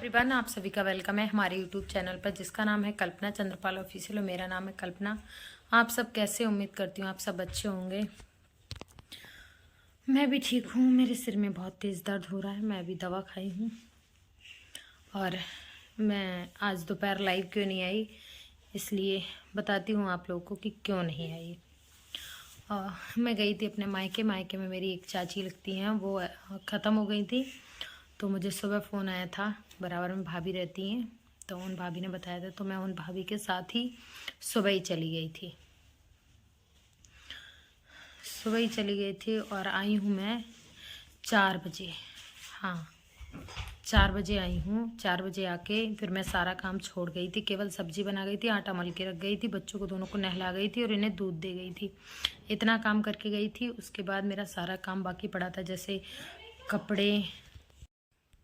Everyone, आप सभी का वेलकम है हमारे यूट्यूब चैनल पर जिसका नाम है कल्पना चंद्रपाल ऑफिशियल और मेरा नाम है कल्पना। आप सब कैसे? उम्मीद करती हूँ आप सब अच्छे होंगे। मैं भी ठीक हूँ। मेरे सिर में बहुत तेज़ दर्द हो रहा है। मैं अभी दवा खाई हूँ और मैं आज दोपहर लाइव क्यों नहीं आई, इसलिए बताती हूँ आप लोगों को कि क्यों नहीं आई। मैं गई थी अपने मायके में मेरी एक चाची लगती हैं, वो ख़त्म हो गई थी। तो मुझे सुबह फ़ोन आया था, बराबर में भाभी रहती हैं, तो उन भाभी ने बताया था, तो मैं उन भाभी के साथ ही सुबह ही चली गई थी और आई हूँ मैं 4 बजे। हाँ, 4 बजे आई हूँ। 4 बजे आके फिर मैं सारा काम छोड़ गई थी, केवल सब्जी बना गई थी, आटा मल के रख गई थी, बच्चों को दोनों को नहला गई थी और इन्हें दूध दे गई थी। इतना काम करके गई थी। उसके बाद मेरा सारा काम बाकी पड़ा था, जैसे कपड़े।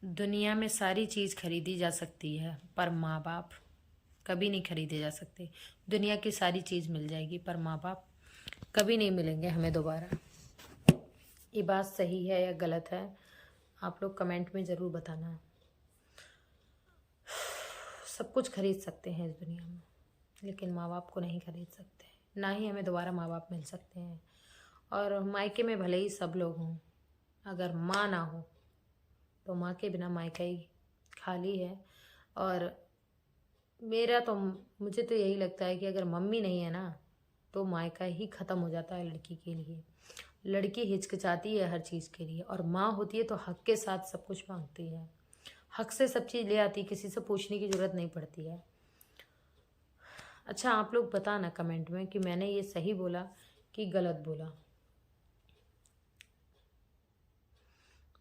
दुनिया में सारी चीज़ खरीदी जा सकती है पर माँ बाप कभी नहीं खरीदे जा सकते। दुनिया की सारी चीज़ मिल जाएगी पर माँ बाप कभी नहीं मिलेंगे हमें दोबारा। ये बात सही है या गलत है, आप लोग कमेंट में ज़रूर बताना। सब कुछ खरीद सकते हैं इस दुनिया में, लेकिन माँ बाप को नहीं खरीद सकते, ना ही हमें दोबारा माँ बाप मिल सकते हैं। और मायके में भले ही सब लोग हों, अगर माँ ना हो तो माँ के बिना मायका ही खाली है। और मुझे तो यही लगता है कि अगर मम्मी नहीं है ना तो मायका ही ख़त्म हो जाता है लड़की के लिए। लड़की हिचकिचाती है हर चीज़ के लिए, और माँ होती है तो हक के साथ सब कुछ मांगती है, हक से सब चीज़ ले आती, किसी से पूछने की ज़रूरत नहीं पड़ती है। अच्छा, आप लोग बताना कमेंट में कि मैंने ये सही बोला कि गलत बोला।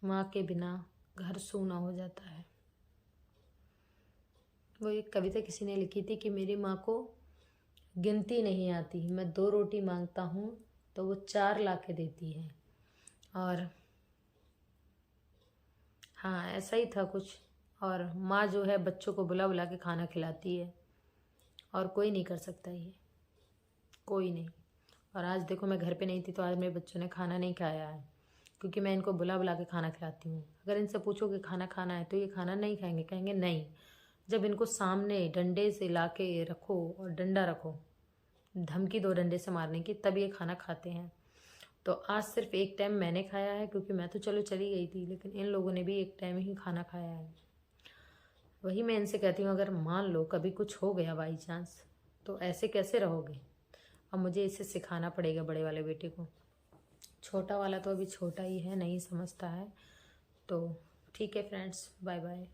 माँ के बिना घर सूना हो जाता है। वो एक कविता किसी ने लिखी थी कि मेरी माँ को गिनती नहीं आती, मैं 2 रोटी मांगता हूँ तो वो 4 ला के देती है। और हाँ, ऐसा ही था कुछ। और माँ जो है बच्चों को बुला बुला के खाना खिलाती है, और कोई नहीं कर सकता ये, कोई नहीं। और आज देखो मैं घर पे नहीं थी तो आज मेरे बच्चों ने खाना नहीं खाया है, क्योंकि मैं इनको बुला बुला के खाना खिलाती हूँ। अगर इनसे पूछो कि खाना खाना है तो ये खाना नहीं खाएंगे, कहेंगे नहीं। जब इनको सामने डंडे से ला के रखो और डंडा रखो, धमकी दो डंडे से मारने की, तब ये खाना खाते हैं। तो आज सिर्फ एक टाइम मैंने खाया है, क्योंकि मैं तो चलो चली गई थी, लेकिन इन लोगों ने भी एक टाइम ही खाना खाया है। वही मैं इनसे कहती हूँ, अगर मान लो कभी कुछ हो गया बाई चांस, तो ऐसे कैसे रहोगे। अब मुझे इसे सिखाना पड़ेगा बड़े वाले बेटे को। छोटा वाला तो अभी छोटा ही है, नहीं समझता है। तो ठीक है फ्रेंड्स, बाय बाय।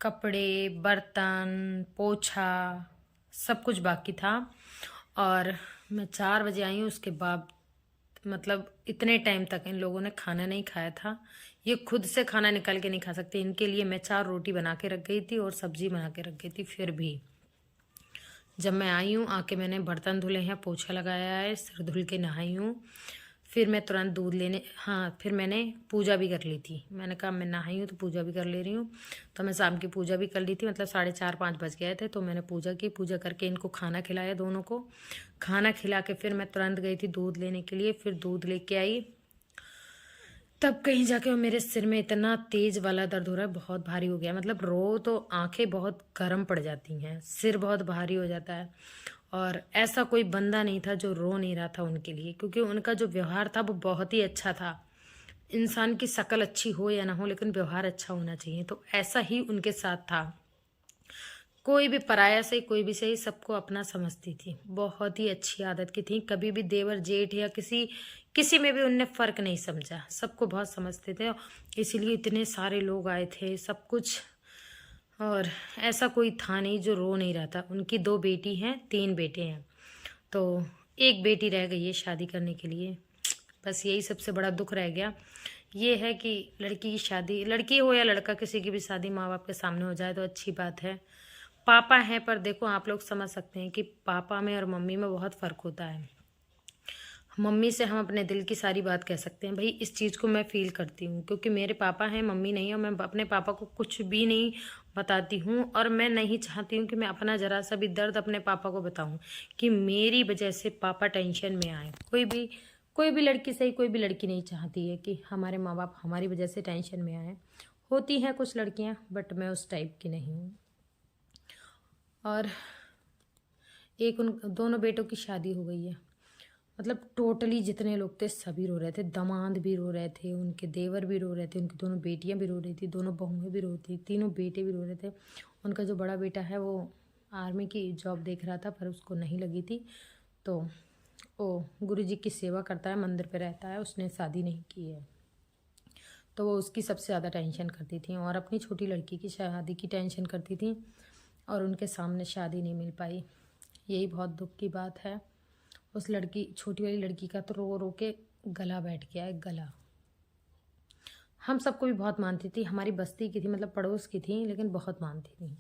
कपड़े, बर्तन, पोछा सब कुछ बाकी था, और मैं 4 बजे आई हूँ। उसके बाद मतलब इतने टाइम तक इन लोगों ने खाना नहीं खाया था। ये खुद से खाना निकाल के नहीं खा सकते, इनके लिए मैं 4 रोटी बना के रख गई थी और सब्जी बना के रख गई थी। फिर भी जब मैं आई हूँ, आके मैंने बर्तन धुले हैं, पोछा लगाया है, सिर धुल के नहाई हूँ। फिर मैं तुरंत दूध लेने, हाँ, फिर मैंने पूजा भी कर ली थी। मैंने कहा मैं नहाई हूँ तो पूजा भी कर ले रही हूँ। तो मैं शाम की पूजा भी कर ली थी, मतलब 4:30-5 बज गए थे। तो मैंने पूजा की, पूजा करके इनको खाना खिलाया, दोनों को खाना खिला के फिर मैं तुरंत गई थी दूध लेने के लिए। फिर दूध लेके आई, तब कहीं जाके मेरे सिर में इतना तेज वाला दर्द हो रहा है, बहुत भारी हो गया। मतलब रो तो आंखें बहुत गर्म पड़ जाती हैं, सिर बहुत भारी हो जाता है। और ऐसा कोई बंदा नहीं था जो रो नहीं रहा था उनके लिए, क्योंकि उनका जो व्यवहार था वो बहुत ही अच्छा था। इंसान की शक्ल अच्छी हो या ना हो, लेकिन व्यवहार अच्छा होना चाहिए, तो ऐसा ही उनके साथ था। कोई भी पराया से कोई भी सही, सबको अपना समझती थी। बहुत ही अच्छी आदत की थी, कभी भी देवर जेठ या किसी में भी उनने फ़र्क नहीं समझा, सबको बहुत समझते थे। इसीलिए इतने सारे लोग आए थे, सब कुछ। और ऐसा कोई था नहीं जो रो नहीं रहा था। उनकी 2 बेटी हैं, 3 बेटे हैं, तो एक बेटी रह गई है शादी करने के लिए। बस यही सबसे बड़ा दुख रह गया। ये है कि लड़की की शादी, लड़की हो या लड़का, किसी की भी शादी माँ बाप के सामने हो जाए तो अच्छी बात है। पापा हैं, पर देखो आप लोग समझ सकते हैं कि पापा में और मम्मी में बहुत फ़र्क होता है। मम्मी से हम अपने दिल की सारी बात कह सकते हैं। भाई, इस चीज़ को मैं फ़ील करती हूँ, क्योंकि मेरे पापा हैं, मम्मी नहीं है, और मैं अपने पापा को कुछ भी नहीं बताती हूँ। और मैं नहीं चाहती हूँ कि मैं अपना ज़रा सा भी दर्द अपने पापा को बताऊँ, कि मेरी वजह से पापा टेंशन में आए। कोई भी कोई भी लड़की सही, कोई भी लड़की नहीं चाहती है कि हमारे माँ बाप हमारी वजह से टेंशन में आए। होती हैं कुछ लड़कियां, बट मैं उस टाइप की नहीं हूँ। और एक उन दोनों बेटों की शादी हो गई है। मतलब टोटली जितने लोग थे सभी रो रहे थे, दामाद भी रो रहे थे, उनके देवर भी रो रहे थे, उनकी दोनों बेटियां भी रो रही थी, दोनों बहुएं भी रो रही थी, तीनों बेटे भी रो रहे थे। उनका जो बड़ा बेटा है वो आर्मी की जॉब देख रहा था, पर उसको नहीं लगी थी, तो वो गुरुजी की सेवा करता है, मंदिर पे रहता है, उसने शादी नहीं की है। तो वो उसकी सबसे ज़्यादा टेंशन करती थी और अपनी छोटी लड़की की शादी की टेंशन करती थी, और उनके सामने शादी नहीं मिल पाई। यही बहुत दुख की बात है। उस लड़की, छोटी वाली लड़की का तो रो रो के गला बैठ गया है, गला। हम सबको भी बहुत मानती थी, हमारी बस्ती की थी, मतलब पड़ोस की थी, लेकिन बहुत मानती थी।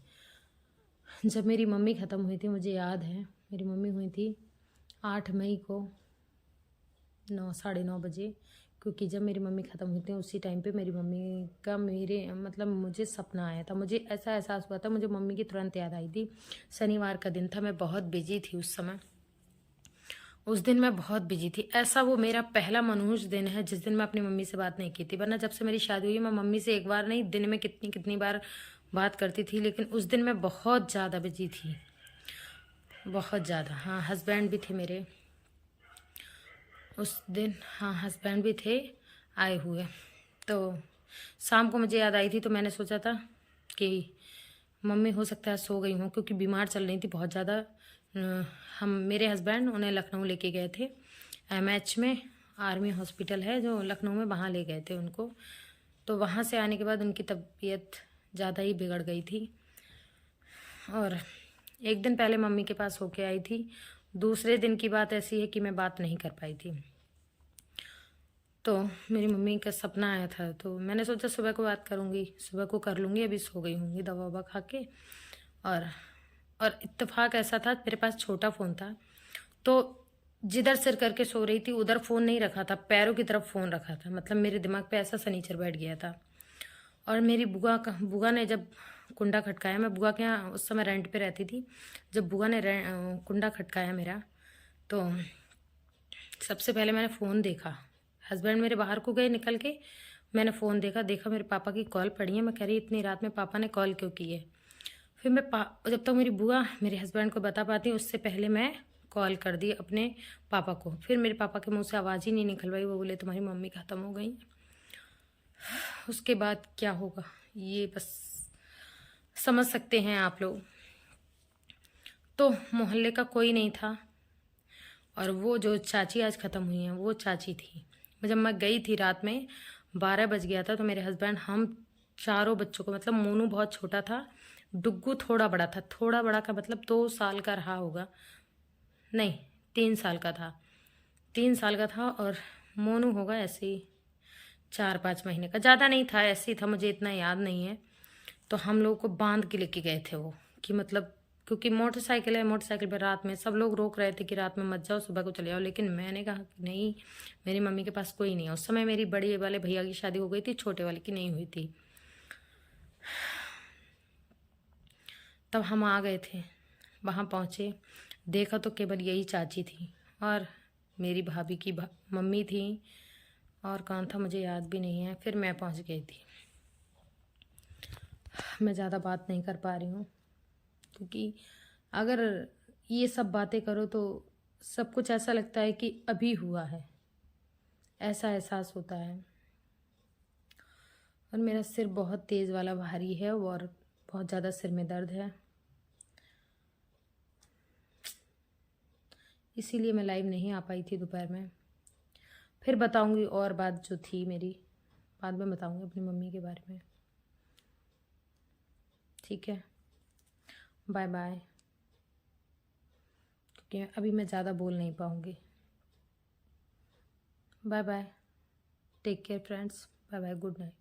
जब मेरी मम्मी ख़त्म हुई थी, मुझे याद है, मेरी मम्मी हुई थी 8 मई को 9, साढ़े 9 बजे, क्योंकि जब मेरी मम्मी ख़त्म हुई थी उसी टाइम पे मेरी मम्मी का मेरे मतलब मुझे सपना आया था। मुझे ऐसा एहसास हुआ था, मुझे मम्मी की तुरंत याद आई थी। शनिवार का दिन था, मैं बहुत बिजी थी उस समय। उस दिन मैं बहुत बिजी थी। ऐसा वो मेरा पहला मनहूस दिन है जिस दिन मैं अपनी मम्मी से बात नहीं की थी, वरना जब से मेरी शादी हुई मैं मम्मी से एक बार नहीं, दिन में कितनी कितनी बार बात करती थी। लेकिन उस दिन मैं बहुत ज़्यादा बिजी थी, बहुत ज़्यादा। हाँ, हस्बैंड भी थे मेरे उस दिन, हाँ हस्बैंड भी थे आए हुए। तो शाम को मुझे याद आई थी, तो मैंने सोचा था कि मम्मी हो सकता है सो गई हूँ, क्योंकि बीमार चल रही थी बहुत ज़्यादा। हम, मेरे हस्बैंड उन्हें लखनऊ लेके गए थे, एमएच में आर्मी हॉस्पिटल है जो लखनऊ में, वहाँ ले गए थे उनको। तो वहाँ से आने के बाद उनकी तबीयत ज़्यादा ही बिगड़ गई थी, और एक दिन पहले मम्मी के पास होके आई थी। दूसरे दिन की बात ऐसी है कि मैं बात नहीं कर पाई थी। तो मेरी मम्मी का सपना आया था, तो मैंने सोचा सुबह को बात करूँगी, सुबह को कर लूँगी, अभी सो गई होंगी दवा ववा खा के। और और इत्तेफाक ऐसा था, मेरे पास छोटा फ़ोन था, तो जिधर सिर करके सो रही थी उधर फ़ोन नहीं रखा था, पैरों की तरफ फ़ोन रखा था। मतलब मेरे दिमाग पे ऐसा सनीचर बैठ गया था। और मेरी बुआ ने जब कुंडा खटकाया, मैं बुआ के यहाँ उस समय रेंट पे रहती थी, जब बुआ ने कुंडा खटकाया मेरा, तो सबसे पहले मैंने फ़ोन देखा। हस्बैंड मेरे बाहर को गए निकल के, मैंने फ़ोन देखा मेरे पापा की कॉल पड़ी है। मैं कह रही इतनी रात में पापा ने कॉल क्यों की है। फिर मैं जब तक मेरी बुआ मेरे हस्बैंड को बता पाती, उससे पहले मैं कॉल कर दी अपने पापा को। फिर मेरे पापा के मुंह से आवाज़ ही नहीं निकल पाई, वो बोले तुम्हारी मम्मी ख़त्म हो गई। उसके बाद क्या होगा ये बस समझ सकते हैं आप लोग। तो मोहल्ले का कोई नहीं था, और वो जो चाची आज ख़त्म हुई हैं वो चाची थी। जब मैं गई थी रात में 12 बज गया था, तो मेरे हस्बैंड हम चारों बच्चों को, मतलब मोनू बहुत छोटा था, डुग्गू थोड़ा बड़ा था, थोड़ा बड़ा का मतलब 2 साल का रहा होगा, नहीं 3 साल का था, 3 साल का था, और मोनू होगा ऐसे ही 4-5 महीने का, ज़्यादा नहीं था, ऐसे ही था, मुझे इतना याद नहीं है। तो हम लोग को बांध के लेके गए थे वो, कि मतलब क्योंकि मोटरसाइकिल है, मोटरसाइकिल पर रात में सब लोग रोक रहे थे कि रात में मत जाओ, सुबह को चले जाओ, लेकिन मैंने कहा कि नहीं, मेरी मम्मी के पास कोई नहीं है। उस समय मेरी बड़ी वाले भैया की शादी हो गई थी, छोटे वाले की नहीं हुई थी। तब हम आ गए थे, वहाँ पहुँचे, देखा तो केवल यही चाची थी, और मेरी भाभी की मम्मी थी, और कौन था मुझे याद भी नहीं है। फिर मैं पहुँच गई थी। मैं ज़्यादा बात नहीं कर पा रही हूँ, क्योंकि अगर ये सब बातें करो तो सब कुछ ऐसा लगता है कि अभी हुआ है, ऐसा एहसास होता है। और मेरा सिर बहुत तेज़ वाला भारी है, और बहुत ज़्यादा सिर में दर्द है, इसीलिए मैं लाइव नहीं आ पाई थी दोपहर में। फिर बताऊंगी और बात जो थी मेरी, बाद में बताऊंगी अपनी मम्मी के बारे में। ठीक है, बाय बाय, क्योंकि अभी मैं ज़्यादा बोल नहीं पाऊँगी। Bye bye, take care friends, bye bye, good night.